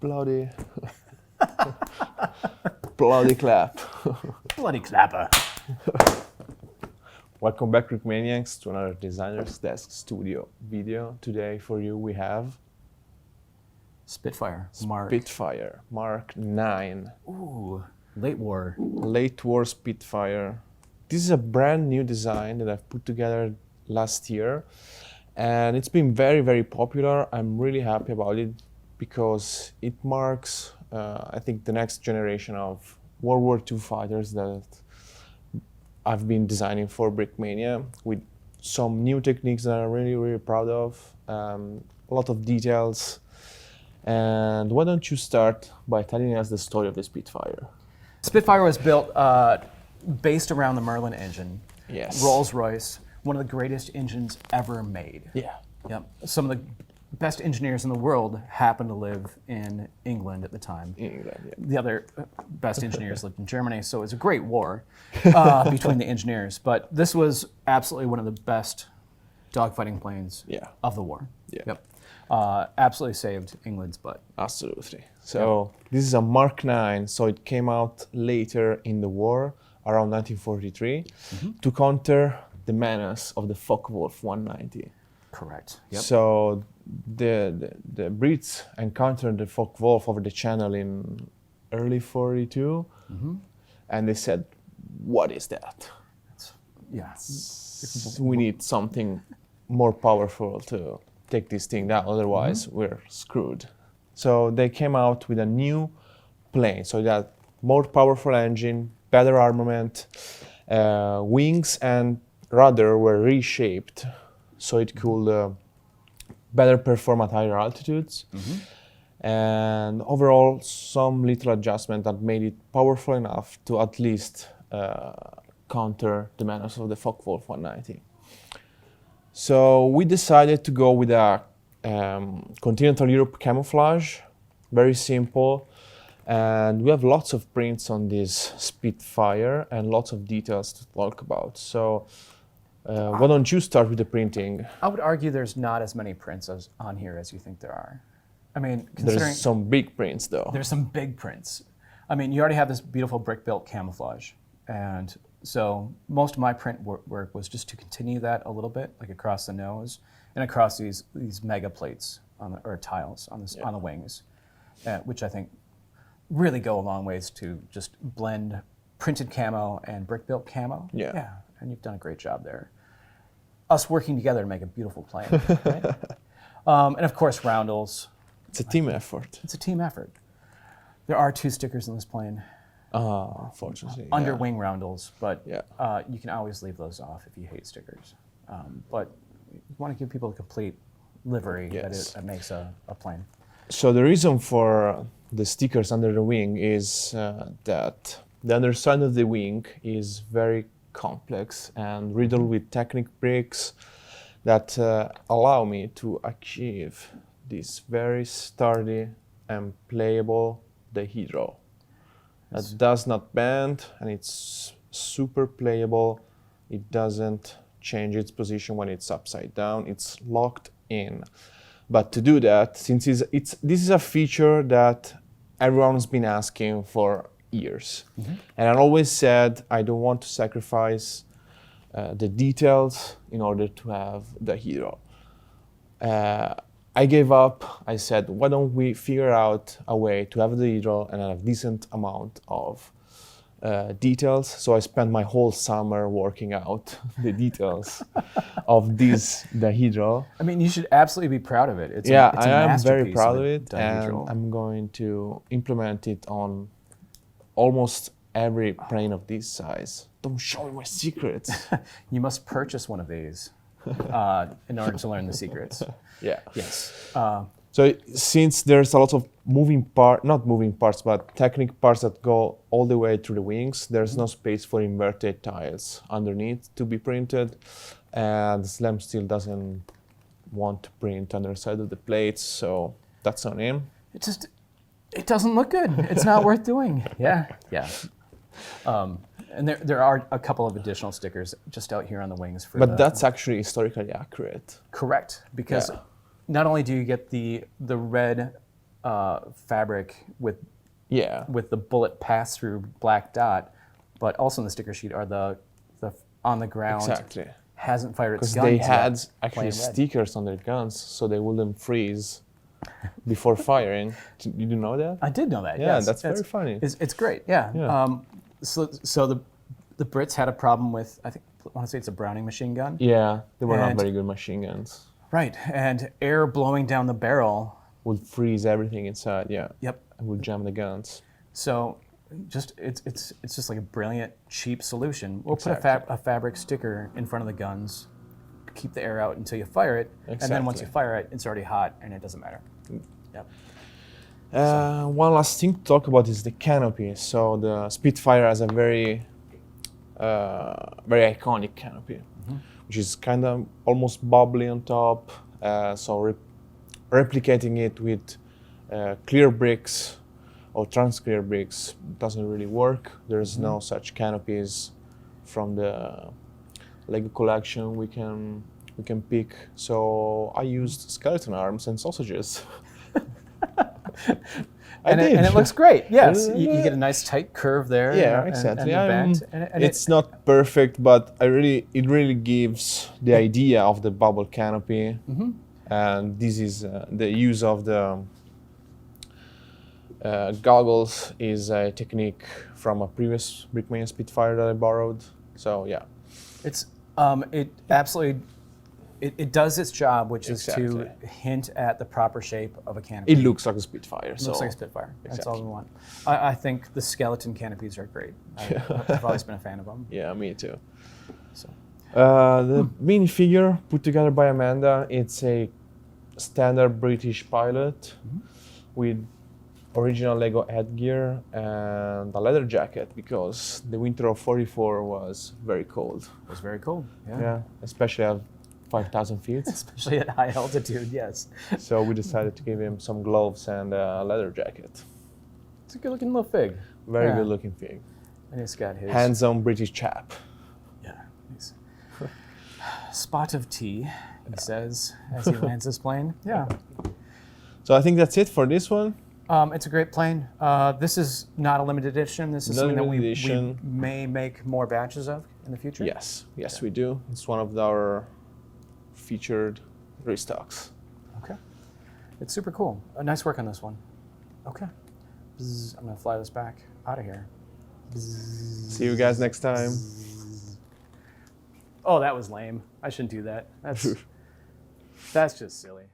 Bloody, bloody clap. Bloody clapper. Welcome back, Brickmaniacs, to another Designer's Desk Studio video. Today for you we have Spitfire. Spitfire Mark 9. Ooh, late war. Late war Spitfire. This is a brand new design that I've put together last year, and it's been very, very popular. I'm really happy about it because it marks, I think, the next generation of World War II fighters that I've been designing for Brickmania with some new techniques that I'm really, really proud of, a lot of details. And why don't you start by telling us the story of the Spitfire? Spitfire was built based around the Merlin engine. Yes. Rolls-Royce, one of the greatest engines ever made. Yeah. Yep. Some of the best engineers in the world happened to live in England at the time. England, yeah. The other best engineers lived in Germany, so it was a great war between the engineers. But this was absolutely one of the best dogfighting planes of the war. Yeah. Yep. Absolutely saved England's butt. Absolutely. So this is a Mark 9, so it came out later in the war, around 1943, to counter the menace of the Focke-Wulf 190. Correct. Yep. So the Brits encountered the Focke-Wulf over the channel in early 42, and they said, "What is that? We need something more powerful to take this thing down, otherwise we're screwed." So they came out with a new plane. So that more powerful engine, better armament, wings and rudder were reshaped so it could better perform at higher altitudes. And overall, some little adjustment that made it powerful enough to at least counter the menace of the Focke-Wulf 190. So we decided to go with a continental Europe camouflage, very simple. And we have lots of prints on this Spitfire and lots of details to talk about. So why don't you start with the printing? I would argue there's not as many prints on here as you think there are. I mean, considering there's some big prints though. There's some big prints. I mean, you already have this beautiful brick-built camouflage. And so most of my print work was just to continue that a little bit, like across the nose and across these mega plates or tiles on the wings, which I think really go a long ways to just blend printed camo and brick-built camo. Yeah, and you've done a great job there. Us working together to make a beautiful plane, right? And of course, roundels. It's a team effort. It's a team effort. There are 2 stickers in this plane. Unfortunately. Under wing roundels, but you can always leave those off if you hate stickers. But you want to give people a complete livery that makes a plane. So the reason for the stickers under the wing is that the underside of the wing is very complex and riddled with Technic bricks that allow me to achieve this very sturdy and playable dihedral. That does not bend, and it's super playable. It doesn't change its position when it's upside down. It's locked in. But to do that, since this is a feature that everyone's been asking for years. And I always said I don't want to sacrifice the details in order to have the hero. I gave up. I said, why don't we figure out a way to have the hero and have a decent amount of details? So I spent my whole summer working out the details of the hero. I mean, you should absolutely be proud of it. It's I am masterpiece very proud of it, dihedral. and I'm going to implement it on almost every plane of this size. Don't show me my secrets. You must purchase one of these in order to learn the secrets. Yes. So since there's a lot of not moving parts, but Technic parts that go all the way through the wings, there's no space for inverted tiles underneath to be printed. And Slam Steel doesn't want to print on the side of the plates, so that's on him. It doesn't look good. It's not worth doing. Yeah. And there are a couple of additional stickers just out here on the wings. But that's actually historically accurate. Correct, because not only do you get the red fabric with Yeah, the bullet pass-through black dot, but also in the sticker sheet are the on the ground exactly. hasn't fired its Because gun they yet, had plain actually red. stickers on their guns so they wouldn't freeze before firing. Did you know that? I did know that. Yeah, yes. that's very funny. It's great. Yeah. Yeah. So the Brits had a problem with, I want to say it's a Browning machine gun. Yeah, they were not And- very good machine guns. Right. And air blowing down the barrel. Would freeze everything inside. Yeah, Yep. and would jam the guns. So just it's just like a brilliant cheap solution. We'll put Exactly. a fabric sticker in front of the guns, keep the air out until you fire it, and then once you Exactly. fire it, it's already hot and it doesn't matter. Yep. One last thing to talk about is the canopy. So the Spitfire has a very iconic canopy, which is kind of almost bubbly on top. So replicating it with clear bricks or transclear bricks doesn't really work. There's no such canopies from the Lego collection we can pick. So I used skeleton arms and sausages. I did. And it looks great. Yes, you get a nice tight curve there. Yeah, and exactly. the bend. And It's not perfect, but it really gives the idea of the bubble canopy. And this is the use of the goggles is a technique from a previous Brickmania Spitfire that I borrowed. So yeah, it's it absolutely it does its job, which is to Exactly. hint at the proper shape of a canopy. it looks like a Spitfire. It looks like a Spitfire. That's all Exactly. we want. I think the skeleton canopies are great. I've always been a fan of them. Yeah, me too. So The minifigure put together by Amanda, it's a standard British pilot with original Lego headgear and a leather jacket because the winter of '44 was very cold. it was very cool. Yeah. Yeah, especially at 5,000 feet. Especially at high altitude. Yes. So we decided to give him some gloves and a leather jacket. It's a good looking little fig. Very Yeah. good looking fig. And he's got his Hands-on British chap. Yeah. He's spot of tea, he says as he lands his plane. Yeah. So I think that's it for this one. It's a great plane. This is not a limited edition. This is Not something that limited we edition. may make more batches of in the future. Yes, we do. It's one of our featured restocks. Okay. It's super cool. Nice work on this one. Okay. Bzz, I'm going to fly this back out of here. See you guys next time. Oh, that was lame. I shouldn't do that. That's just silly.